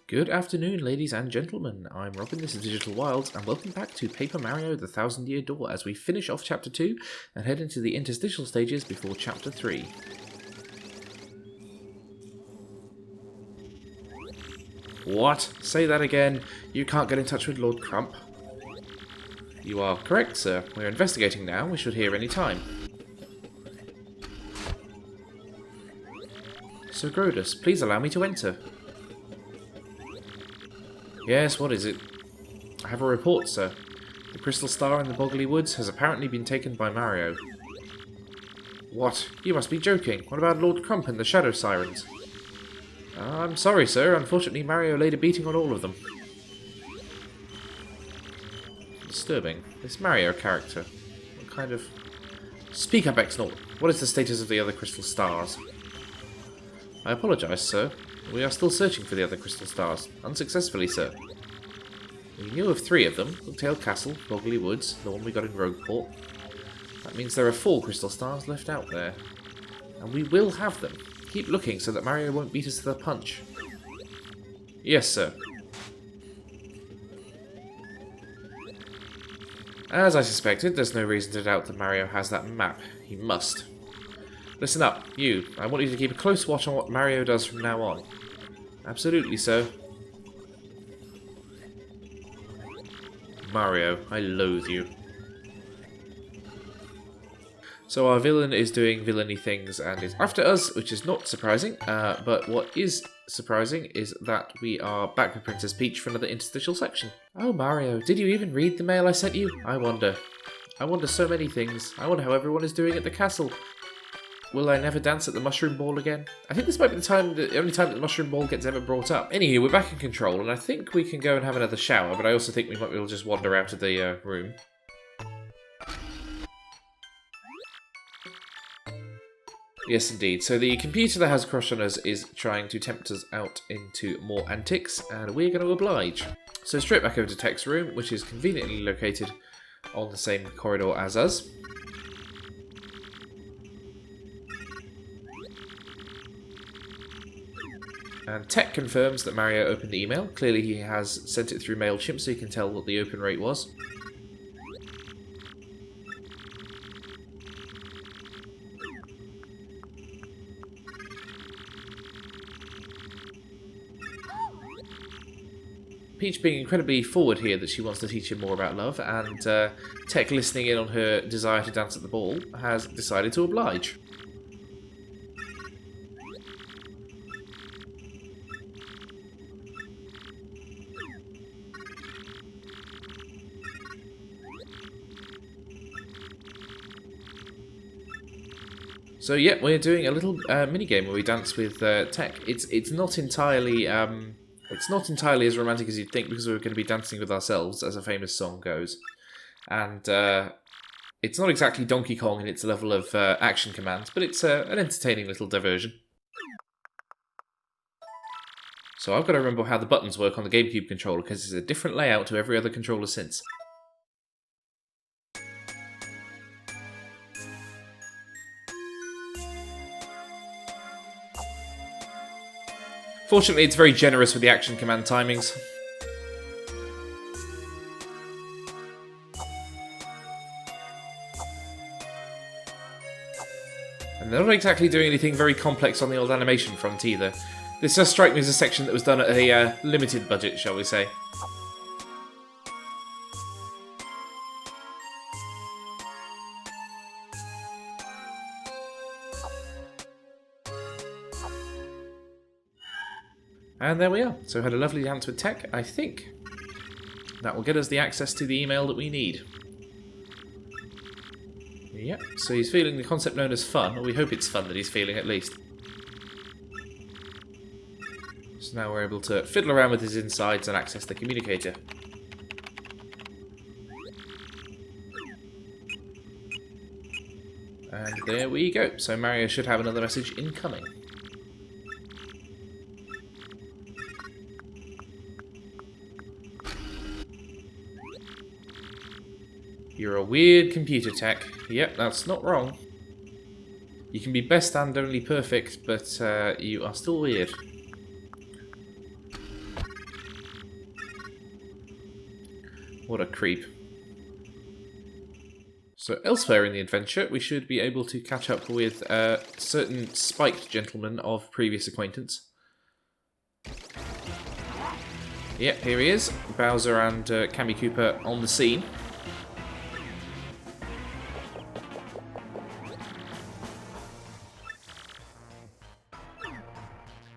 Good afternoon, ladies and gentlemen. I'm Robin, this is Digital Wilds, and welcome back to Paper Mario The Thousand Year Door as we finish off Chapter 2 and head into the interstitial stages before Chapter 3. What? Say that again. You can't get in touch with Lord Crump. You are correct, sir. We're investigating now. We should hear any time. Sir Grodus, please allow me to enter. Yes, what is it? I have a report, sir. The crystal star in the Boggly Woods has apparently been taken by Mario. What? You must be joking. What about Lord Crump and the Shadow Sirens? I'm sorry, sir. Unfortunately, Mario laid a beating on all of them. Disturbing. This Mario character. What kind of... Speak up, X-Naut. What is the status of the other crystal stars? I apologise, sir. We are still searching for the other crystal stars. Unsuccessfully, sir. We knew of 3 of them. Hooktail Castle, Boggly Woods, the one we got in Rogueport. That means there are 4 crystal stars left out there. And we will have them. Keep looking so that Mario won't beat us to the punch. Yes, sir. As I suspected, there's no reason to doubt that Mario has that map. He must. Listen up, you. I want you to keep a close watch on what Mario does from now on. Absolutely, sir. Mario, I loathe you. So our villain is doing villainy things and is after us, which is not surprising. But what is surprising is that we are back with Princess Peach for another interstitial section. Oh, Mario, did you even read the mail I sent you? I wonder. I wonder so many things. I wonder how everyone is doing at the castle. Will I never dance at the Mushroom Ball again? I think this might be the only time that the Mushroom Ball gets ever brought up. Anywho, we're back in control, and I think we can go and have another shower, but I also think we might be able to just wander out of the room. Yes, indeed. So the computer that has a crush on us is trying to tempt us out into more antics, and we're going to oblige. So straight back over to Tech's room, which is conveniently located on the same corridor as us. And Tech confirms that Mario opened the email. Clearly he has sent it through MailChimp, so you can tell what the open rate was. Peach being incredibly forward here that she wants to teach him more about love, and Tech listening in on her desire to dance at the ball, has decided to oblige. So yeah, we're doing a little mini game where we dance with Tech. It's not entirely as romantic as you'd think, because we're going to be dancing with ourselves, as a famous song goes, and it's not exactly Donkey Kong in its level of action commands, but it's an entertaining little diversion. So I've got to remember how the buttons work on the GameCube controller, because it's a different layout to every other controller since. Fortunately, it's very generous with the action command timings. And they're not exactly doing anything very complex on the old animation front either. This does strike me as a section that was done at a limited budget, shall we say. And there we are. So had a lovely dance with Tech. I think that will get us the access to the email that we need. Yep, so he's feeling the concept known as fun, or we hope it's fun that he's feeling at least. So now we're able to fiddle around with his insides and access the communicator. And there we go. So Mario should have another message incoming. You're a weird computer, Tech. Yep, that's not wrong. You can be best and only perfect, but you are still weird. What a creep. So elsewhere in the adventure, we should be able to catch up with a certain spiked gentleman of previous acquaintance. Yep, here he is. Bowser and Kammy Koopa on the scene.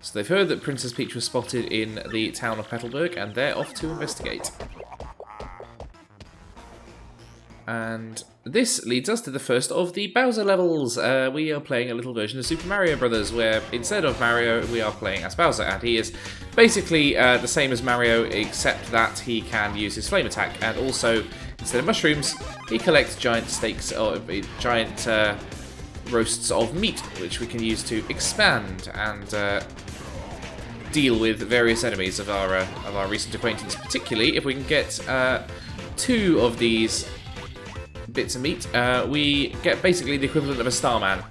So they've heard that Princess Peach was spotted in the town of Petalburg, and they're off to investigate. And this leads us to the first of the Bowser levels. We are playing a little version of Super Mario Bros., where instead of Mario, we are playing as Bowser, and he is basically the same as Mario, except that he can use his flame attack, and also, instead of mushrooms, he collects giant steaks, or giant roasts of meat, which we can use to expand and deal with various enemies of our recent acquaintance, particularly if we can get 2 of these bits of meat, we get basically the equivalent of a Starman.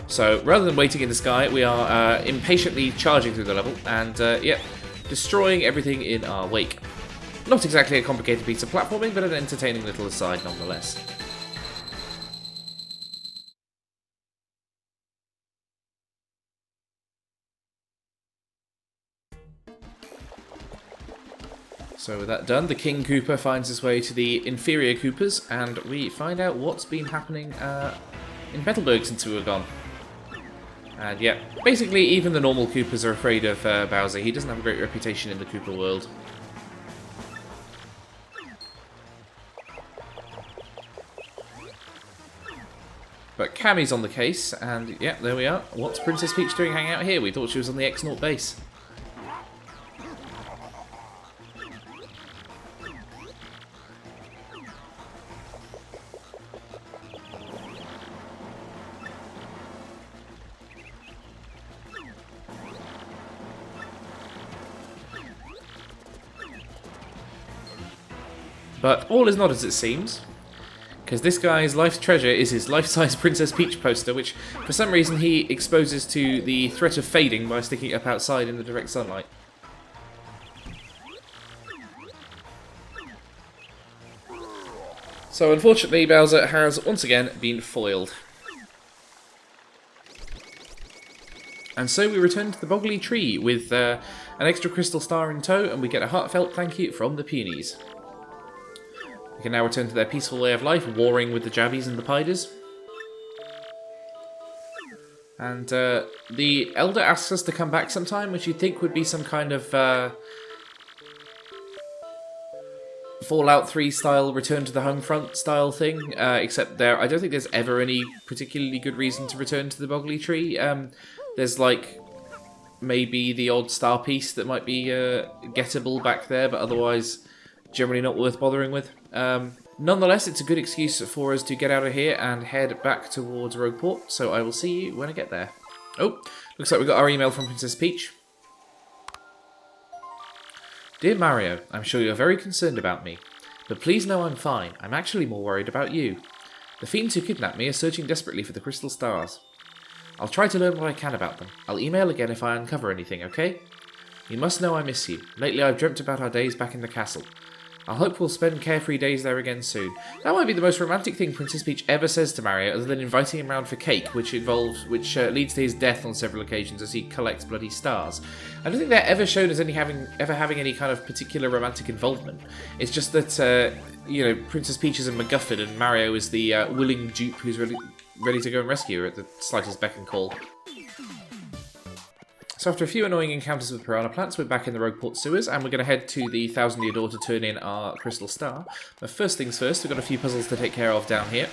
So rather than waiting in the sky, we are impatiently charging through the level and, yep, destroying everything in our wake. Not exactly a complicated piece of platforming, but an entertaining little aside nonetheless. So with that done, the King Koopa finds his way to the inferior Koopas, and we find out what's been happening in Petalburg since we were gone. And yeah, basically even the normal Koopas are afraid of Bowser. He doesn't have a great reputation in the Koopa world. But Cammy's on the case, and yeah, there we are. What's Princess Peach doing hanging out here? We thought she was on the X-Naught base. But all is not as it seems, because this guy's life's treasure is his life-size Princess Peach poster, which for some reason he exposes to the threat of fading by sticking it up outside in the direct sunlight. So unfortunately, Bowser has once again been foiled. And so we return to the Boggly tree with an extra crystal star in tow, and we get a heartfelt thank you from the Peonies. We can now return to their peaceful way of life, warring with the Jabbies and the Piders. And the Elder asks us to come back sometime, which you'd think would be some kind of Fallout 3 style return to the home front style thing, except I don't think there's ever any particularly good reason to return to the Boggly tree. There's like maybe the odd star piece that might be gettable back there, but otherwise generally not worth bothering with. Nonetheless, it's a good excuse for us to get out of here and head back towards Rogueport, so I will see you when I get there. Oh, looks like we got our email from Princess Peach. Dear Mario, I'm sure you're very concerned about me, but please know I'm fine. I'm actually more worried about you. The fiends who kidnapped me are searching desperately for the crystal stars. I'll try to learn what I can about them. I'll email again if I uncover anything, okay? You must know I miss you. Lately I've dreamt about our days back in the castle. I hope we'll spend carefree days there again soon. That might be the most romantic thing Princess Peach ever says to Mario, other than inviting him round for cake, which leads to his death on several occasions as he collects bloody stars. I don't think they're ever shown as ever having any kind of particular romantic involvement. It's just that Princess Peach is a MacGuffin and Mario is the willing dupe who's ready to go and rescue her at the slightest beck and call. So after a few annoying encounters with piranha plants, we're back in the Rogueport sewers, and we're going to head to the Thousand Year Door to turn in our crystal star. But first things first, we've got a few puzzles to take care of down here.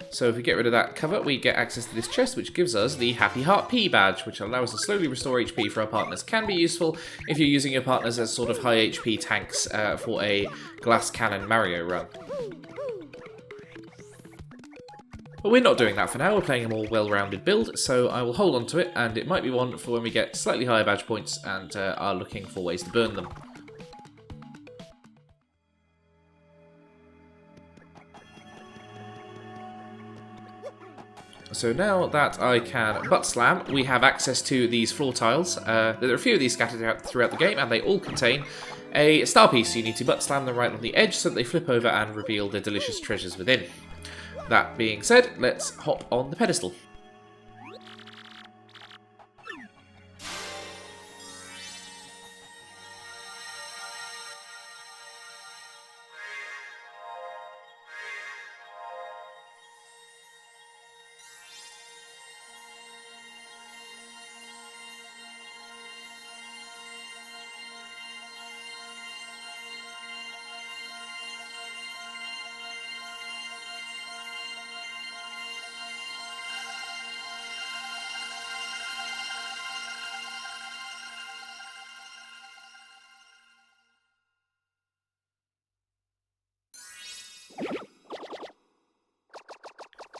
So if we get rid of that cover, we get access to this chest, which gives us the Happy Heart P badge, which allows us to slowly restore HP for our partners. Can be useful if you're using your partners as sort of high HP tanks for a glass cannon Mario run. But we're not doing that for now, we're playing a more well-rounded build, so I will hold on to it, and it might be one for when we get slightly higher badge points and are looking for ways to burn them. So now that I can butt slam, we have access to these floor tiles. There are a few of these scattered out throughout the game, and they all contain a star piece. So you need to butt slam them right on the edge so that they flip over and reveal the delicious treasures within. That being said, let's hop on the pedestal.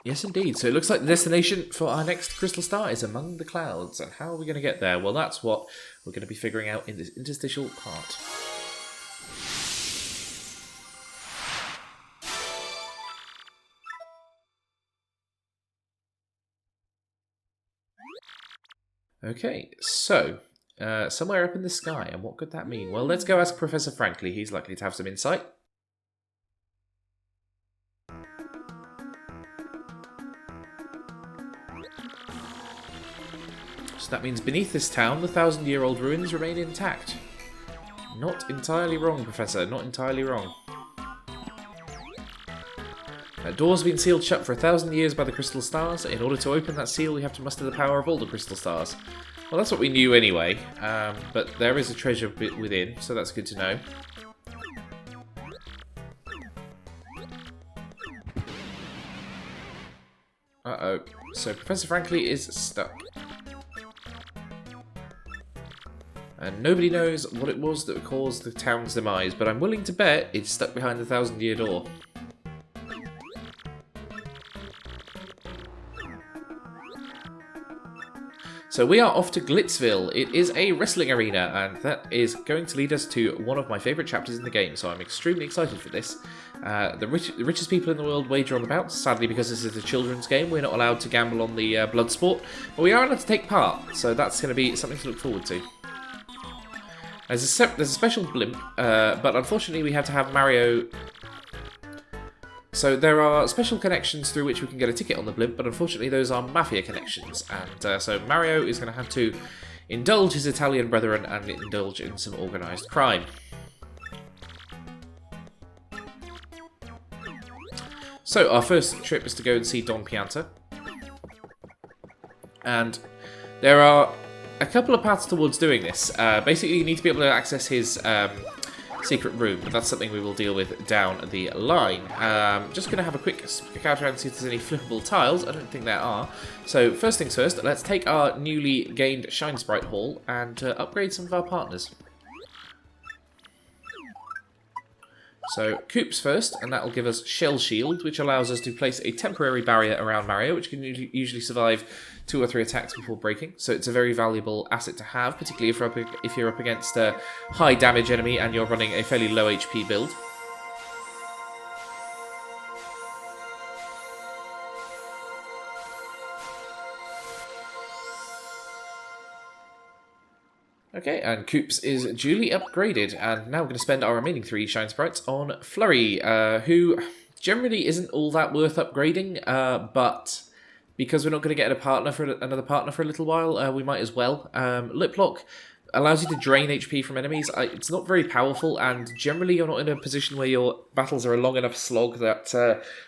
Yes, indeed. So it looks like the destination for our next crystal star is among the clouds. And how are we going to get there? Well, that's what we're going to be figuring out in this interstitial part. Okay, so somewhere up in the sky. And what could that mean? Well, let's go ask Professor Frankly. He's likely to have some insight. That means beneath this town, the 1,000-year-old ruins remain intact. Not entirely wrong, Professor, not entirely wrong. Doors have been sealed shut for 1,000 years by the crystal stars. In order to open that seal, we have to muster the power of all the crystal stars. Well, that's what we knew anyway, but there is a treasure bit within, so that's good to know. Uh-oh, so Professor Frankly is stuck. And nobody knows what it was that caused the town's demise, but I'm willing to bet it's stuck behind the 1,000-year door. So we are off to Glitzville. It is a wrestling arena, and that is going to lead us to one of my favourite chapters in the game, so I'm extremely excited for this. The richest people in the world wager on the bouts. Sadly, because this is a children's game, we're not allowed to gamble on the blood sport, but we are allowed to take part, so that's going to be something to look forward to. There's a special blimp, but unfortunately we have to have Mario. So there are special connections through which we can get a ticket on the blimp, but unfortunately those are mafia connections, and so Mario is going to have to indulge his Italian brethren and indulge in some organised crime. So our first trip is to go and see Don Pianta, and there are a couple of paths towards doing this. Basically, you need to be able to access his secret room, but that's something we will deal with down the line. Just going to have a quick scout around and see if there's any flippable tiles. I don't think there are. So first things first, let's take our newly gained Shine Sprite Hall and upgrade some of our partners. So Koops first, and that will give us Shell Shield, which allows us to place a temporary barrier around Mario, which can usually survive 2 or 3 attacks before breaking. So it's a very valuable asset to have, particularly if you're up against a high damage enemy and you're running a fairly low HP build. Okay, and Koops is duly upgraded, and now we're going to spend our remaining 3 Shine Sprites on Flurrie, who generally isn't all that worth upgrading, but because we're not going to get another partner for a little while, we might as well. Lip Lock allows you to drain HP from enemies. It's not very powerful, and generally you're not in a position where your battles are a long enough slog that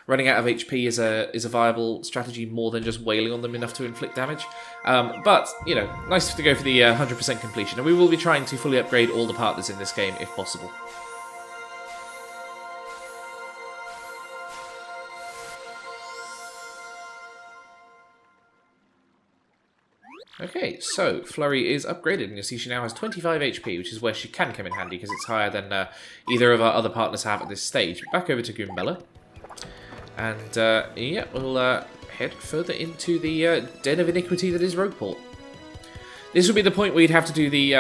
running out of HP is a viable strategy more than just wailing on them enough to inflict damage. But, you know, nice to go for the 100% completion, and we will be trying to fully upgrade all the partners in this game if possible. Okay, so Flurrie is upgraded, and you'll see she now has 25 HP, which is where she can come in handy, because it's higher than either of our other partners have at this stage. Back over to Goombella, and yeah, we'll head further into the den of iniquity that is Rogueport. This would be the point where you'd have to do the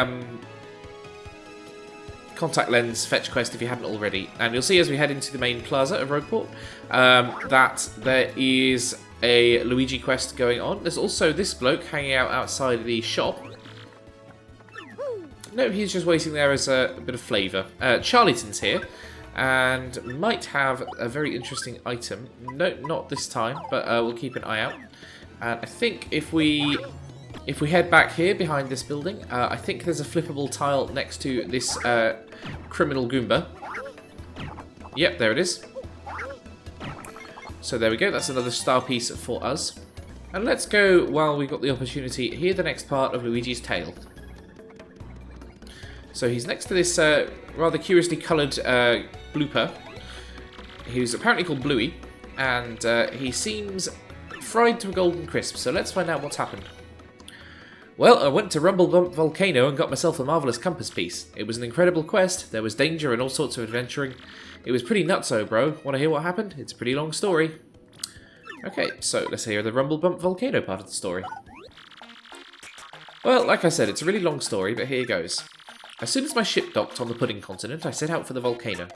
contact lens fetch quest if you hadn't already, and you'll see as we head into the main plaza of Rogueport that there is a Luigi quest going on. There's also this bloke hanging out outside the shop. No, he's just waiting there as a bit of flavour. Charlieton's here, and might have a very interesting item. No, not this time, but we'll keep an eye out. And I think if we head back here behind this building, I think there's a flippable tile next to this criminal Goomba. Yep, there it is. So there we go, that's another star piece for us. And let's go, while we've got the opportunity, hear the next part of Luigi's tale. So he's next to this rather curiously coloured blooper, who's apparently called Bluey, and he seems fried to a golden crisp, so let's find out what's happened. Well, I went to Rumblebump Volcano and got myself a marvellous compass piece. It was an incredible quest, there was danger and all sorts of adventuring. It was pretty nutso, bro. Want to hear what happened? It's a pretty long story. Okay, so let's hear the Rumblebump Volcano part of the story. Well, like I said, it's a really long story, but here goes. As soon as my ship docked on the Pudding Continent, I set out for the volcano.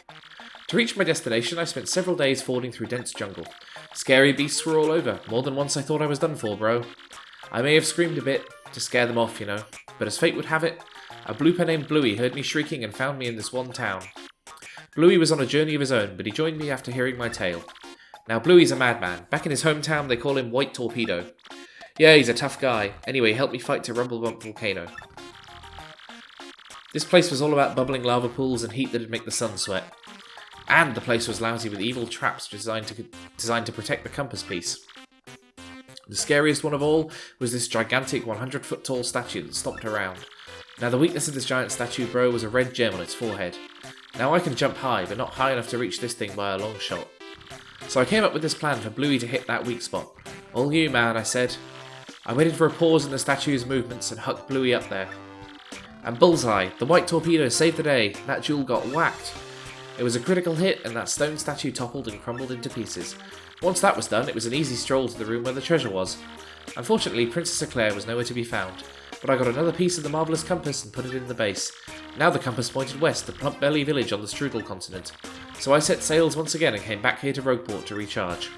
To reach my destination, I spent several days fording through dense jungle. Scary beasts were all over. More than once I thought I was done for, bro. I may have screamed a bit, to scare them off, you know. But as fate would have it, a blooper named Bluey heard me shrieking and found me in this one town. Bluey was on a journey of his own, but he joined me after hearing my tale. Now, Bluey's a madman. Back in his hometown, they call him White Torpedo. Yeah, he's a tough guy. Anyway, he helped me fight to Rumblebump Volcano. This place was all about bubbling lava pools and heat that'd make the sun sweat. And the place was lousy with evil traps designed to protect the compass piece. The scariest one of all was this gigantic 100-foot tall statue that stomped around. Now the weakness of this giant statue, bro, was a red gem on its forehead. Now I can jump high, but not high enough to reach this thing by a long shot. So I came up with this plan for Bluey to hit that weak spot. All you, man, I said. I waited for a pause in the statue's movements and hucked Bluey up there. And bullseye, the White Torpedo saved the day. That jewel got whacked. It was a critical hit, and that stone statue toppled and crumbled into pieces. Once that was done, it was an easy stroll to the room where the treasure was. Unfortunately, Princess Eclair was nowhere to be found, but I got another piece of the marvellous compass and put it in the base. Now the compass pointed west to Plump Belly Village on the Strudel continent. So I set sails once again and came back here to Rogueport to recharge.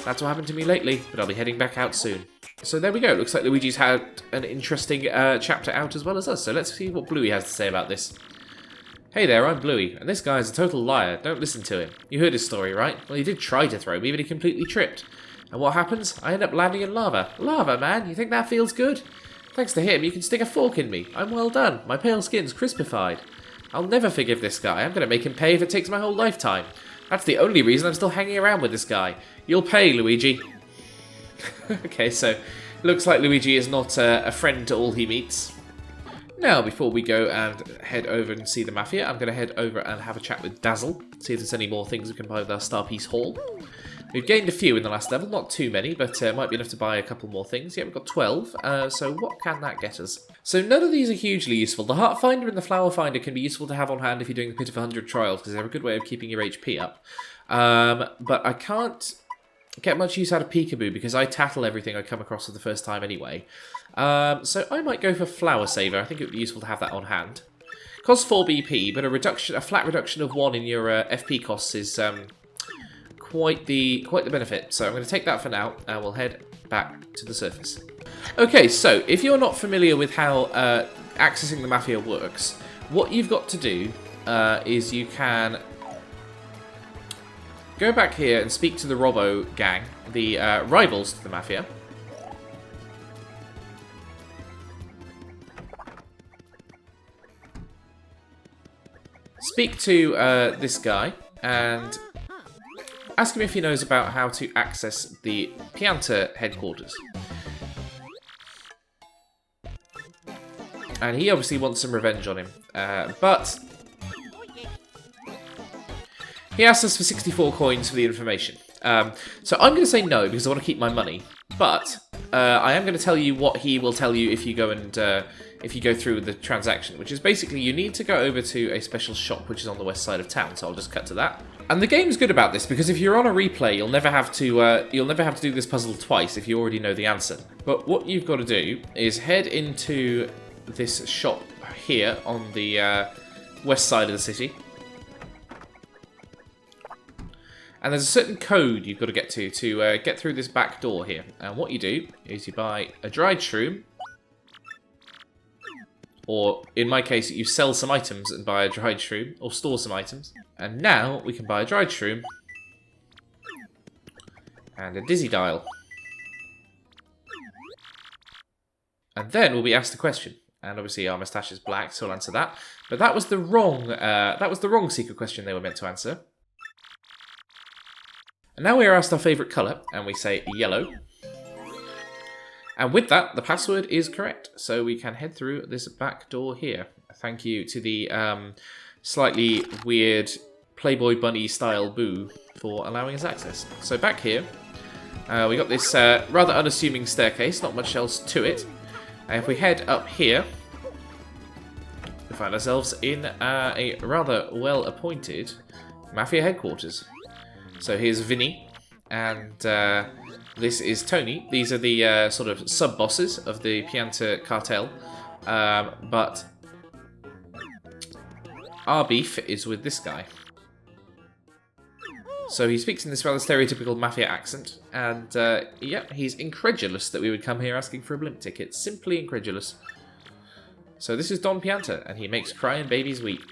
That's what happened to me lately, but I'll be heading back out soon. So there we go, looks like Luigi's had an interesting chapter out as well as us, so let's see what Bluey has to say about this. Hey there, I'm Bluey, and this guy is a total liar, don't listen to him. You heard his story, right? Well, he did try to throw me, but he completely tripped. And what happens? I end up landing in lava. Lava, man, you think that feels good? Thanks to him, you can stick a fork in me. I'm well done, my pale skin's crispified. I'll never forgive this guy, I'm going to make him pay if it takes my whole lifetime. That's the only reason I'm still hanging around with this guy. You'll pay, Luigi. Okay, so looks like Luigi is not a friend to all he meets. Now, before we go and head over and see the Mafia, I'm going to head over and have a chat with Dazzle, see if there's any more things we can buy with our Star Piece haul. We've gained a few in the last level, not too many, but might be enough to buy a couple more things. Yeah, we've got 12, so what can that get us? So none of these are hugely useful. The Heart Finder and the Flower Finder can be useful to have on hand if you're doing the Pit of 100 trials, because they're a good way of keeping your HP up. But I can't get much use out of Peekaboo, because I tattle everything I come across for the first time anyway. So I might go for Flower Saver. I think it would be useful to have that on hand. Costs 4 BP, but a flat reduction of 1 in your FP costs is quite the benefit. So I'm going to take that for now, and we'll head back to the surface. Okay, so if you're not familiar with how accessing the Mafia works, what you've got to do is you can go back here and speak to the Robo gang, the rivals to the Mafia. Speak to this guy and ask him if he knows about how to access the Pianta headquarters. And he obviously wants some revenge on him, but he asks us for 64 coins for the information. So I'm going to say no because I want to keep my money, but I am going to tell you what he will tell you if you go and if you go through the transaction, which is basically you need to go over to a special shop which is on the west side of town. So I'll just cut to that. And the game's good about this because if you're on a replay, you'll never have to do this puzzle twice if you already know the answer. But what you've got to do is head into this shop here on the west side of the city. And there's a certain code you've got to get through this back door here. And what you do is you buy a dried shroom. Or, in my case, you sell some items and buy a dried shroom. Or store some items. And now we can buy a dried shroom. And a dizzy dial. And then we'll be asked a question. And obviously our moustache is black, so we'll answer that. But that was the wrong secret question they were meant to answer. And now we are asked our favourite colour, and we say yellow. And with that, the password is correct. So we can head through this back door here. Thank you to the slightly weird Playboy Bunny style Boo for allowing us access. So back here, we got this rather unassuming staircase, not much else to it. And if we head up here, we find ourselves in a rather well-appointed Mafia headquarters. So here's Vinny, and this is Tony. These are the sort of sub-bosses of the Pianta cartel, but our beef is with this guy. So he speaks in this rather stereotypical Mafia accent, and yeah, he's incredulous that we would come here asking for a blimp ticket. Simply incredulous. So this is Don Pianta, and he makes crying babies weep.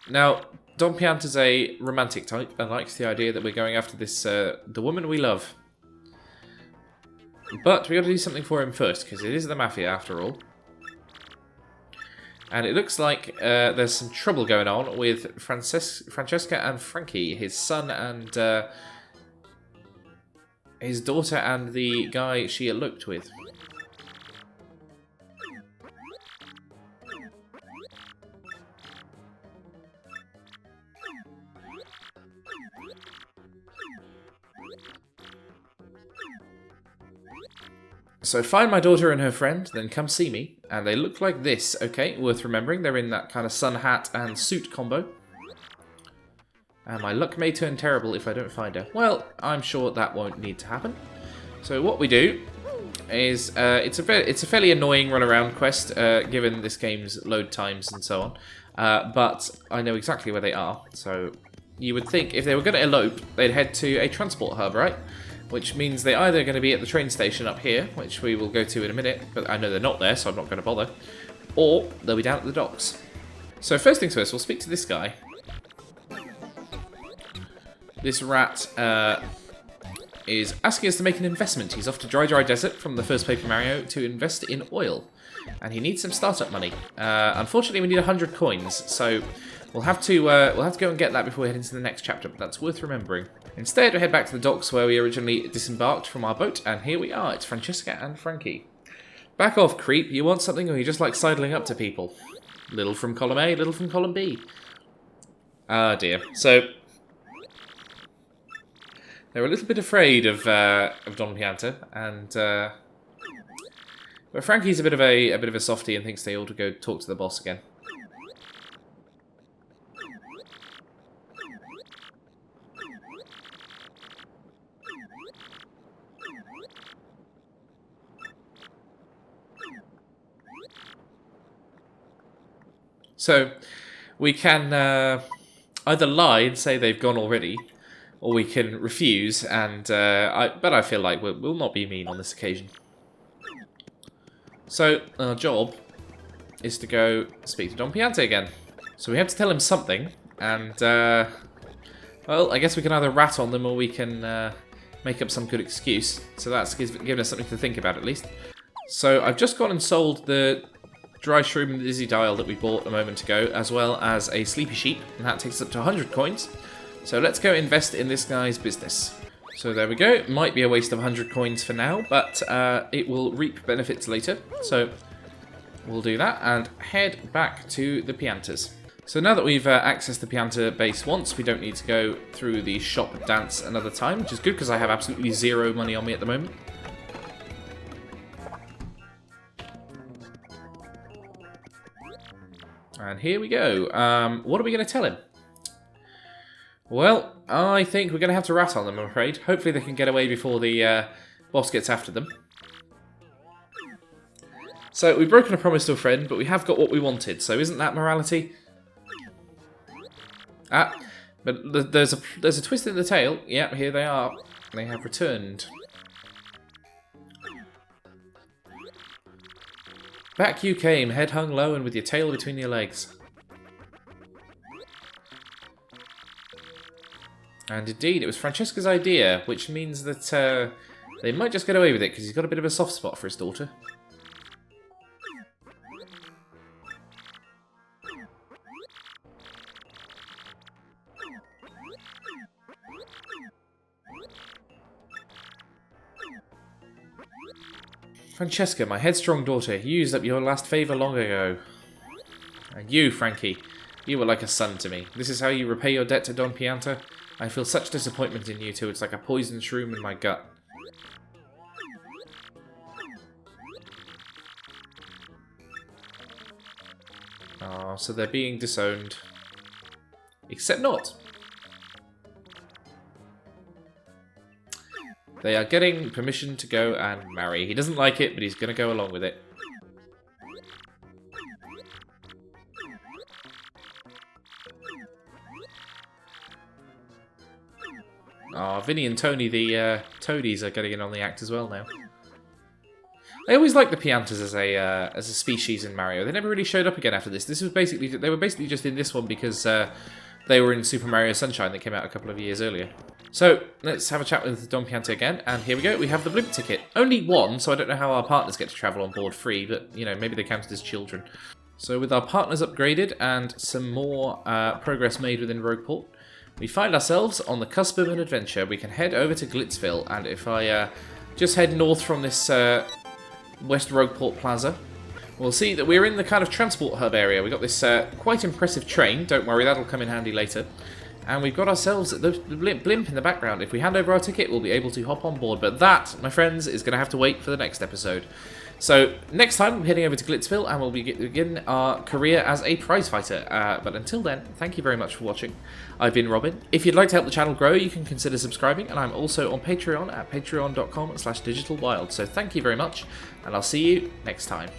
Now, Don Pianta's a romantic type and likes the idea that we're going after this, the woman we love. But we got to do something for him first, because it is the Mafia after all. And it looks like there's some trouble going on with Francesca and Frankie, his son and his daughter and the guy she eloped with. So find my daughter and her friend, then come see me. And they look like this, okay, worth remembering. They're in that kind of sun hat and suit combo. And my luck may turn terrible if I don't find her. Well, I'm sure that won't need to happen. So what we do is, it's a fairly annoying run-around quest, given this game's load times and so on. But I know exactly where they are. So you would think if they were going to elope, they'd head to a transport hub, right? Which means they're either going to be at the train station up here, which we will go to in a minute, but I know they're not there, so I'm not going to bother. Or they'll be down at the docks. So first things first, we'll speak to this guy. This rat is asking us to make an investment. He's off to Dry Desert from the first Paper Mario to invest in oil. And he needs some startup money. Unfortunately, we need 100 coins, so we'll have to go and get that before we head into the next chapter, but that's worth remembering. Instead, we head back to the docks where we originally disembarked from our boat, and here we are. It's Francesca and Frankie. Back off, creep. You want something, or you just like sidling up to people? Little from column A, little from column B. Ah, dear. So they're a little bit afraid of Don Pianta, and but Frankie's a bit of a softie and thinks they ought to go talk to the boss again. So we can either lie and say they've gone already, or we can refuse. And but I feel like we'll not be mean on this occasion. So our job is to go speak to Don Pianta again. So we have to tell him something, and well, I guess we can either rat on them or we can make up some good excuse. So that's given us something to think about at least. So I've just gone and sold the dry shroom and the dizzy dial that we bought a moment ago, as well as a sleepy sheep, and that takes us up to 100 coins. So let's go invest in this guy's business. So there we go. It might be a waste of 100 coins for now, but it will reap benefits later. So we'll do that and head back to the Piantas. So now that we've accessed the Pianta base once, we don't need to go through the shop dance another time, which is good because I have absolutely zero money on me at the moment. And here we go. What are we going to tell him? Well, I think we're going to have to rat on them, I'm afraid. Hopefully they can get away before the boss gets after them. So, we've broken a promise to a friend, but we have got what we wanted, so isn't that morality? Ah, but there's a twist in the tail. Yep, here they are. They have returned. Back you came, head hung low and with your tail between your legs. And indeed, it was Francesca's idea, which means that they might just get away with it, because he's got a bit of a soft spot for his daughter. Francesca, my headstrong daughter, you used up your last favour long ago. And you, Frankie, you were like a son to me. This is how you repay your debt to Don Pianta? I feel such disappointment in you two, it's like a poison shroom in my gut. Oh, so they're being disowned. Except not. They are getting permission to go and marry. He doesn't like it, but he's going to go along with it. Oh, Vinny and Tony, the toadies, are getting in on the act as well now. I always liked the Piantas as a species in Mario. They never really showed up again after this. This was basically they were basically just in this one because they were in Super Mario Sunshine that came out a couple of years earlier. So, let's have a chat with Don Pianta again, and here we go, we have the Blimp Ticket. Only one, so I don't know how our partners get to travel on board free, but, you know, maybe they counted as children. So with our partners upgraded, and some more progress made within Rogueport, we find ourselves on the cusp of an adventure. We can head over to Glitzville, and if I just head north from this West Rogueport Plaza, we'll see that we're in the kind of transport hub area. We've got this quite impressive train, don't worry, that'll come in handy later. And we've got ourselves the blimp in the background. If we hand over our ticket, we'll be able to hop on board. But that, my friends, is going to have to wait for the next episode. So, next time, we're heading over to Glitzville, and we'll begin our career as a prize fighter. But until then, thank you very much for watching. I've been Robin. If you'd like to help the channel grow, you can consider subscribing. And I'm also on Patreon at patreon.com/digitalwild. So thank you very much, and I'll see you next time.